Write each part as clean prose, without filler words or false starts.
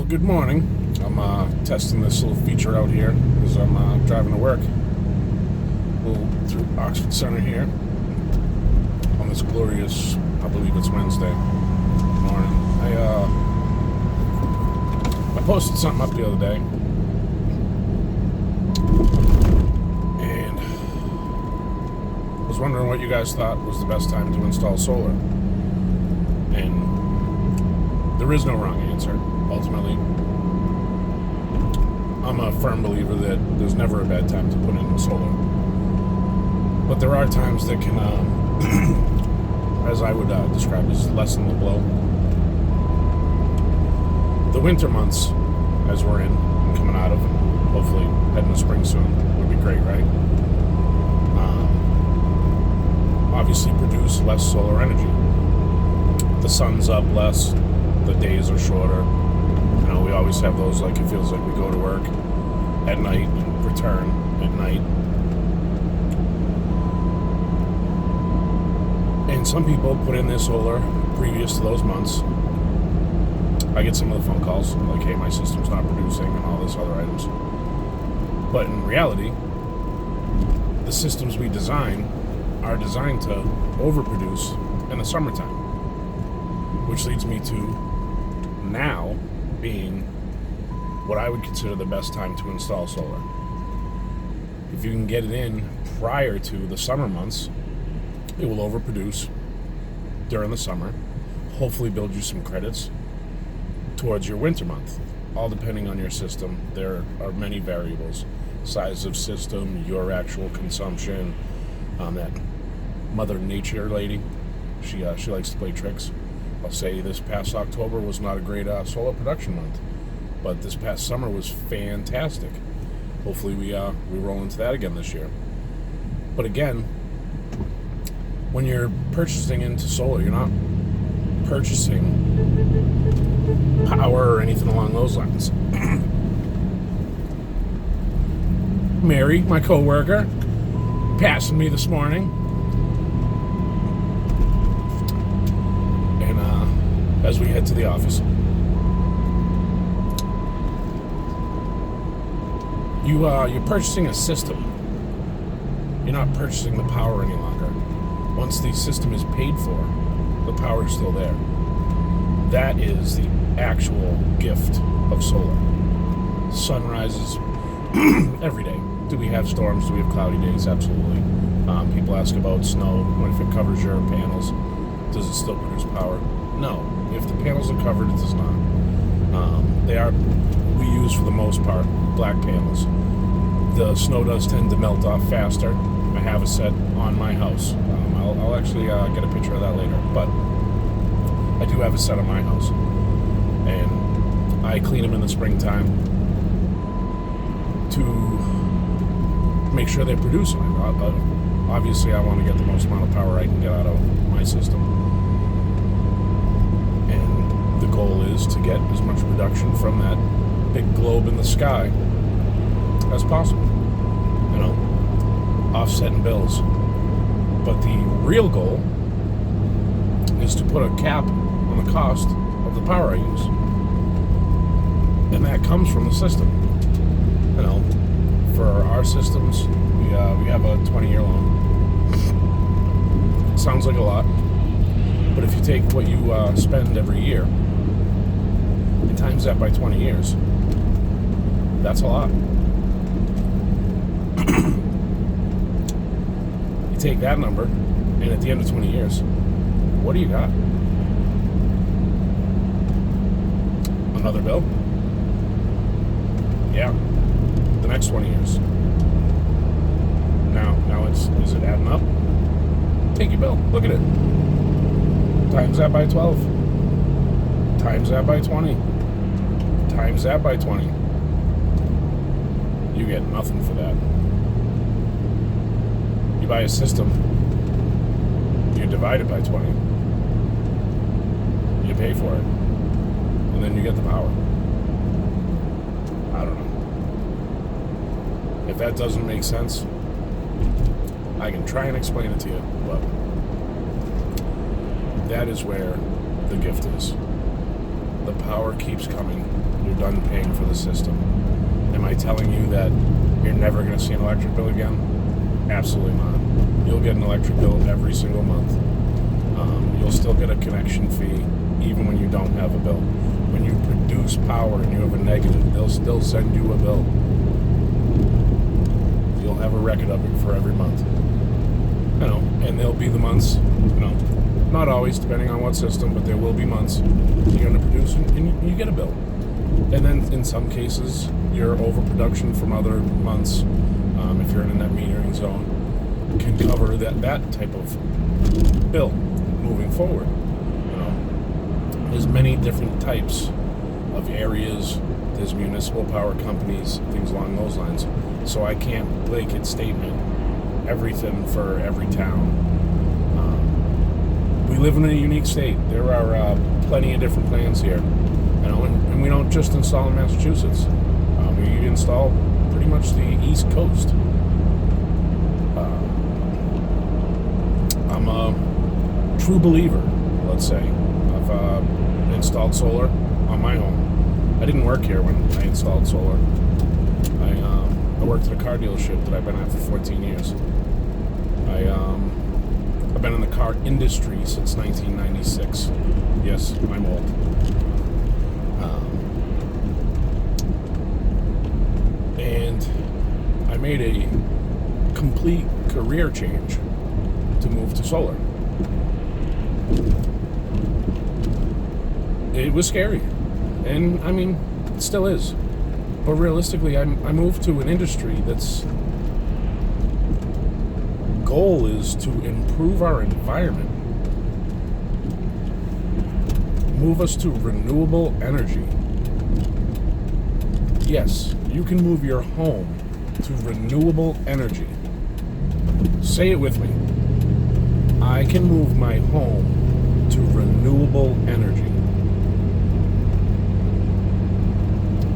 Good morning. I'm testing this little feature out here as I'm driving to work. Through Oxford Center here on this glorious, I believe it's Wednesday morning. I posted something up the other day, and was wondering what you guys thought was the best time to install solar. And there is no wrong answer. Ultimately, I'm a firm believer that there's never a bad time to put in solar. But there are times that can, as I would describe, as lessen the blow. The winter months, as we're in and coming out of, and hopefully heading to spring soon, would be great, right? Obviously produce less solar energy. The sun's up less, the days are shorter. You know, we always have those, like, it feels like we go to work at night and return at night. And some people put in their solar previous to those months. I get some of the phone calls, like, hey, my system's not producing and all this other items. But in reality, the systems we design are designed to overproduce in the summertime. Which leads me to now being what I would consider the best time to install solar. If you can get it in prior to the summer months, it will overproduce during the summer, hopefully build you some credits towards your winter month, all depending on your system. There are many variables: size of system, your actual consumption. That Mother Nature lady, she likes to play tricks. I'll say this past October was not a great solar production month, but this past summer was fantastic. Hopefully we roll into that again this year. But again, when you're purchasing into solar, you're not purchasing power or anything along those lines. Mary, my coworker, passing me this morning. As we head to the office, you're purchasing a system. You're not purchasing the power any longer. Once the system is paid for, the power is still there. That is the actual gift of solar. Sun rises every day. Do we have storms? Do we have cloudy days? Absolutely. People ask about snow. What if it covers your panels? Does it still produce power? No. If the panels are covered, it does not. We use, for the most part, black panels. The snow does tend to melt off faster. I have a set on my house. I'll actually get a picture of that later. But I do have a set on my house. And I clean them in the springtime to make sure they're producing. Obviously, I want to get the most amount of power I can get out of my system. The goal is to get as much production from that big globe in the sky as possible. You know, offsetting bills. But the real goal is to put a cap on the cost of the power I use. And that comes from the system. You know, for our systems, we have a 20-year loan. Sounds like a lot. But if you take what you spend every year, times that by 20 years, that's a lot. You take that number, and at the end of 20 years, what do you got? Another bill? Yeah, the next 20 years. Now is it adding up? Take your bill, look at it. Times that by 12. Times that by 20. Times that by 20. You get nothing for that. You buy a system, you divide it by 20. You pay for it. And then you get the power. I don't know. If that doesn't make sense, I can try and explain it to you, but that is where the gift is. The power keeps coming. Your done paying for the system. Am I telling you that you're never going to see an electric bill again? Absolutely not. You'll get an electric bill every single month. You'll still get a connection fee even when you don't have a bill. When you produce power and you have a negative, they'll still send you a bill. You'll have a record of it for every month. And there'll be the months, not always, depending on what system, but there will be months you're going to produce and you get a bill. And then in some cases, your overproduction from other months, if you're in a net metering zone, can cover that type of bill moving forward. There's many different types of areas. There's municipal power companies, things along those lines. So I can't blanket statement everything for every town. We live in a unique state. There are plenty of different plans here, and we don't just install in Massachusetts. We install pretty much the East Coast. I'm a true believer, let's say. I've installed solar on my home. I didn't work here when I installed solar. I worked at a car dealership that I've been at for 14 years. I've been in the car industry since 1996. Yes, I'm old. And I made a complete career change to move to solar. It was scary, and it still is. But realistically, I moved to an industry that's goal is to improve our environment, move us to renewable energy. Yes, you can move your home to renewable energy. Say it with me. I can move my home to renewable energy.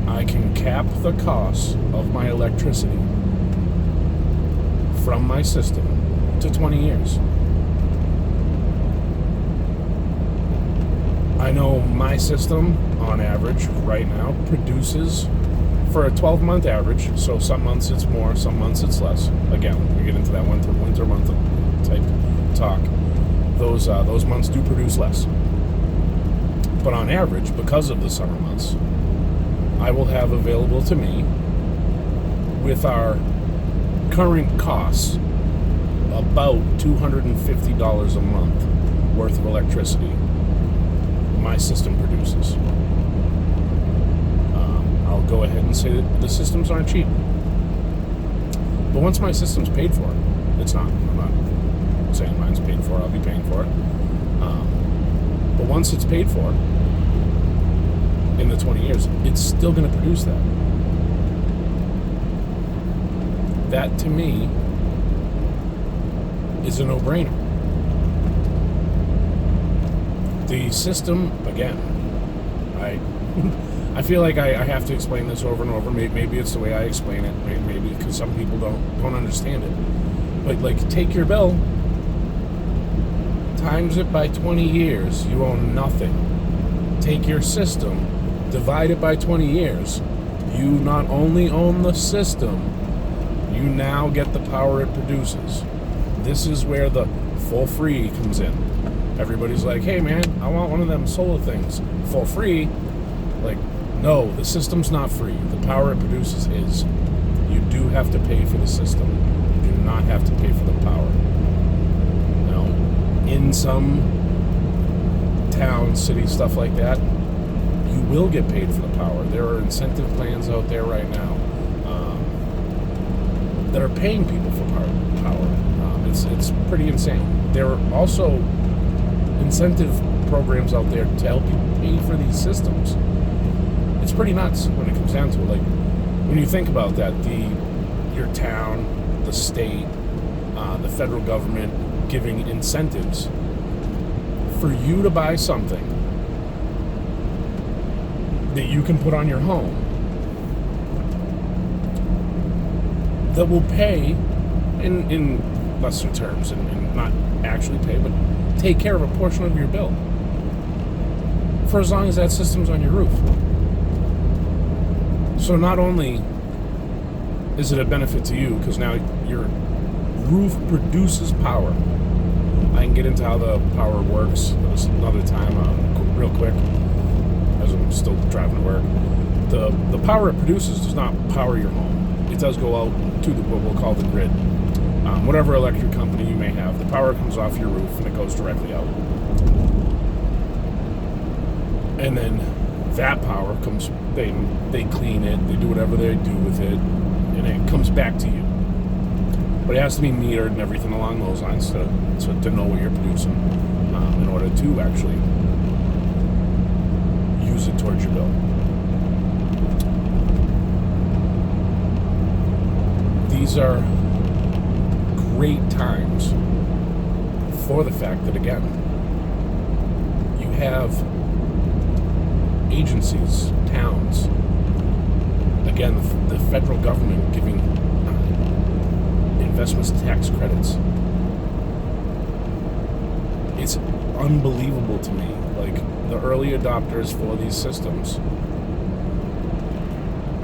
I can cap the cost of my electricity from my system to 20 years. I know my system, on average, right now, produces for a 12-month average, so some months it's more, some months it's less. Again, we get into that winter month type talk. Those months do produce less. But on average, because of the summer months, I will have available to me, with our current costs, about $250 a month worth of electricity my system produces. I'll go ahead and say that the systems aren't cheap. But once my system's paid for, it's not. I'm not saying mine's paid for. I'll be paying for it. But once it's paid for, in the 20 years, it's still going to produce that. That, to me, is a no-brainer. The system, again, I feel like I have to explain this over and over. Maybe it's the way I explain it. Maybe because some people don't understand it. But, take your bill, times it by 20 years, you own nothing. Take your system, divide it by 20 years, you not only own the system, you now get the power it produces. This is where the full free comes in. Everybody's like, hey man, I want one of them solar things. For free? No, the system's not free. The power it produces is. You do have to pay for the system. You do not have to pay for the power. Now, in some towns, cities, stuff like that, you will get paid for the power. There are incentive plans out there right now that are paying people for power. It's pretty insane. There are also incentive programs out there to help you pay for these systems. It's pretty nuts when it comes down to it. When you think about that, your town, the state, the federal government giving incentives for you to buy something that you can put on your home that will pay in lesser terms and not actually pay, but take care of a portion of your bill for as long as that system's on your roof. So not only is it a benefit to you, because now your roof produces power. I can get into how the power works another time, real quick, as I'm still driving to work. The power it produces does not power your home. It does go out to what we'll call the grid. Whatever electric company you may have, the power comes off your roof and it goes directly out. And then that power comes, they clean it, they do whatever they do with it, and it comes back to you. But it has to be metered and everything along those lines to know what you're producing in order to actually use it towards your bill. These are great times for the fact that, again, you have agencies, towns, again, the federal government giving investments tax credits. It's unbelievable to me. Like, the early adopters for these systems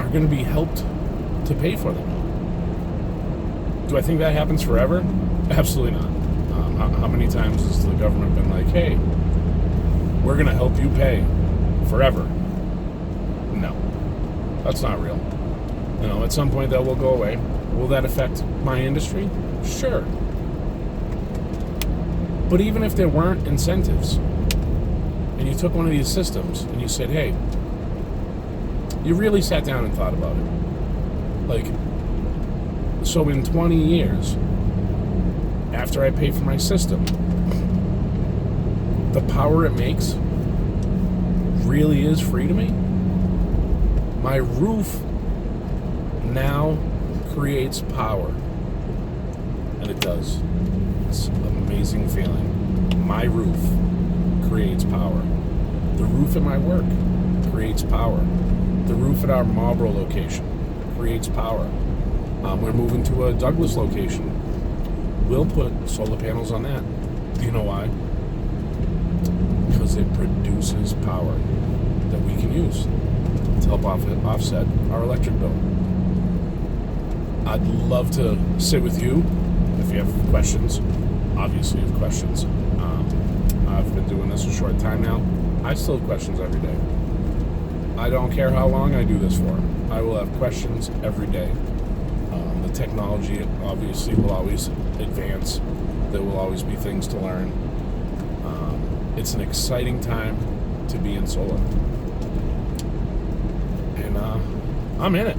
are going to be helped to pay for them. Do I think that happens forever? Absolutely not. How many times has the government been like, hey, we're going to help you pay forever? No. That's not real. You know, at some point that will go away. Will that affect my industry? Sure. But even if there weren't incentives, and you took one of these systems and you said, hey, you really sat down and thought about it. Like, so in 20 years, after I pay for my system, the power it makes really is free to me. My roof now creates power. And it does. It's an amazing feeling. My roof creates power. The roof at my work creates power. The roof at our Marlboro location creates power. We're moving to a Douglas location. We'll put solar panels on that. Do you know why? Because it produces power that we can use to help offset our electric bill. I'd love to sit with you if you have questions. Obviously, you have questions. I've been doing this a short time now. I still have questions every day. I don't care how long I do this for. I will have questions every day. The technology obviously will always advance. There will always be things to learn. It's an exciting time to be in solar. And I'm in it.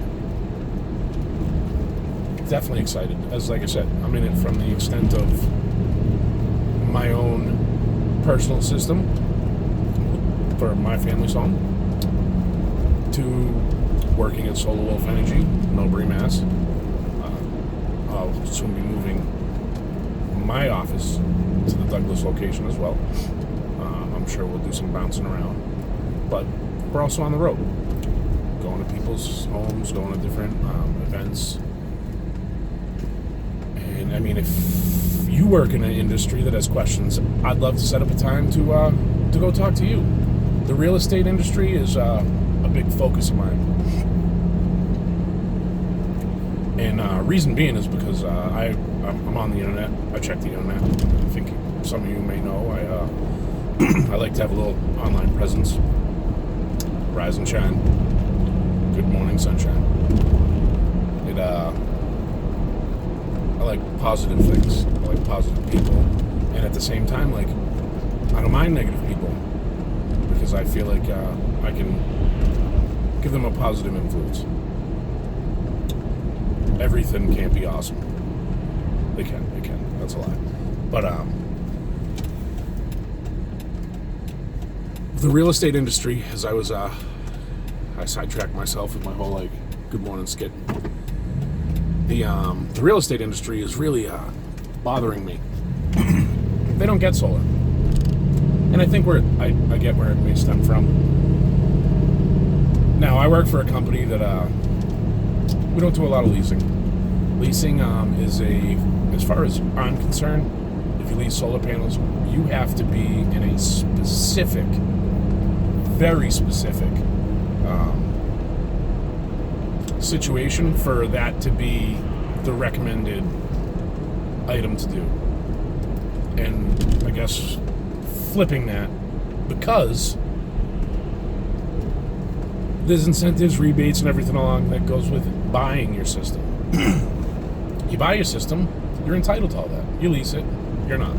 Definitely excited. As like I said, I'm in it from the extent of my own personal system for my family's home to working at Solar Wolf Energy, Millbury, Mass. I'll soon be moving my office to the Douglas location as well. I'm sure we'll do some bouncing around. But we're also on the road, going to people's homes, going to different events. And I mean, if you work in an industry that has questions, I'd love to set up a time to go talk to you. The real estate industry is a big focus of mine. And reason being is because I'm on the internet. I check the internet. I think some of you may know I like to have a little online presence. Rise and shine. Good morning, sunshine. I like positive things. I like positive people. And at the same time, like, I don't mind negative people because I feel like I can give them a positive influence. Everything can't be awesome. They can. That's a lie. But the real estate industry, as I sidetracked myself with my whole like good morning skit. The real estate industry is really bothering me. They don't get solar, and I think I get where it may stem from. Now I work for a company that we don't do a lot of leasing. Leasing is as far as I'm concerned, if you lease solar panels, you have to be in a specific, very specific situation for that to be the recommended item to do. And I guess flipping that, because there's incentives, rebates, and everything along that goes with buying your system. You buy your system, you're entitled to all that. You lease it, you're not.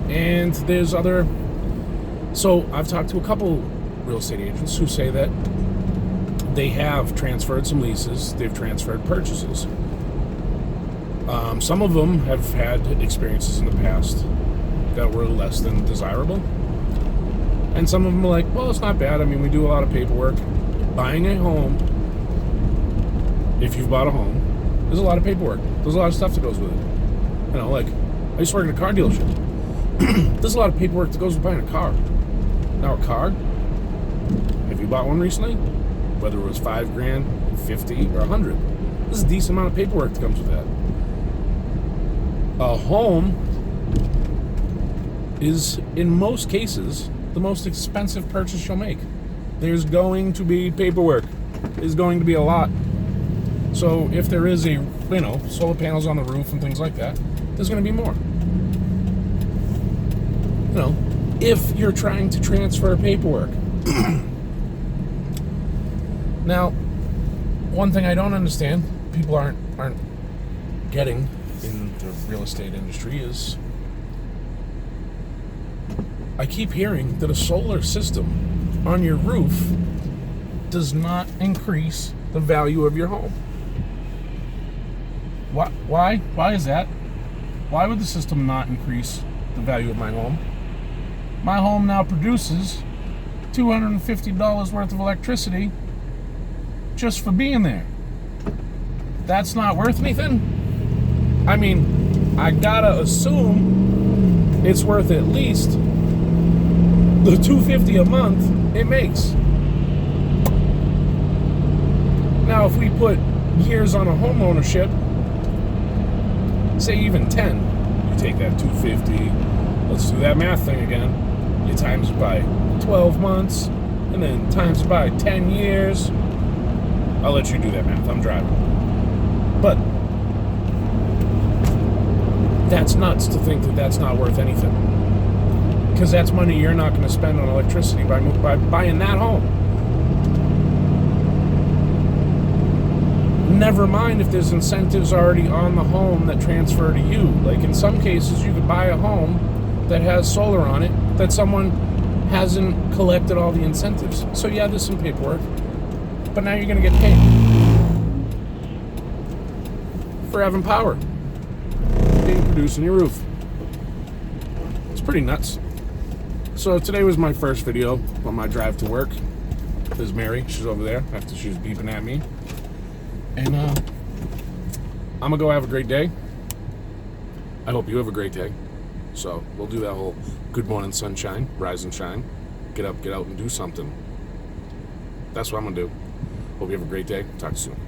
And there's other... So I've talked to a couple real estate agents who say that they have transferred some leases, they've transferred purchases. Some of them have had experiences in the past that were less than desirable. And some of them are like, well, it's not bad. I mean, we do a lot of paperwork. Buying a home, if you've bought a home, there's a lot of paperwork. There's a lot of stuff that goes with it. You know, like, I used to work in a car dealership. There's a lot of paperwork that goes with buying a car. Now, a car, if you bought one recently, whether it was $5,000, $50,000, or $100,000, there's a decent amount of paperwork that comes with that. A home is, in most cases, the most expensive purchase you'll make. There's going to be paperwork. There's going to be a lot. So if there is solar panels on the roof and things like that, there's going to be more. If you're trying to transfer paperwork. Now, one thing I don't understand, people aren't getting in the real estate industry, is I keep hearing that a solar system on your roof does not increase the value of your home. Why? Why is that? Why would the system not increase the value of my home? My home now produces $250 worth of electricity just for being there. That's not worth anything? I mean, I gotta assume it's worth at least the $250 a month it makes. Now, if we put years on a home ownership, say even 10, you take that $250, let's do that math thing again. You times it by 12 months, and then times it by 10 years. I'll let you do that math. I'm driving. But that's nuts to think that that's not worth anything. Because that's money you're not going to spend on electricity by buying that home. Never mind if there's incentives already on the home that transfer to you. Like in some cases, you could buy a home that has solar on it that someone hasn't collected all the incentives. So yeah, there's some paperwork, but now you're going to get paid for having power being produced in your roof. It's pretty nuts. So today was my first video on my drive to work. There's Mary. She's over there after she was beeping at me. And I'm going to go have a great day. I hope you have a great day. So we'll do that whole good morning sunshine, rise and shine. Get up, get out, and do something. That's what I'm going to do. Hope you have a great day. Talk to you soon.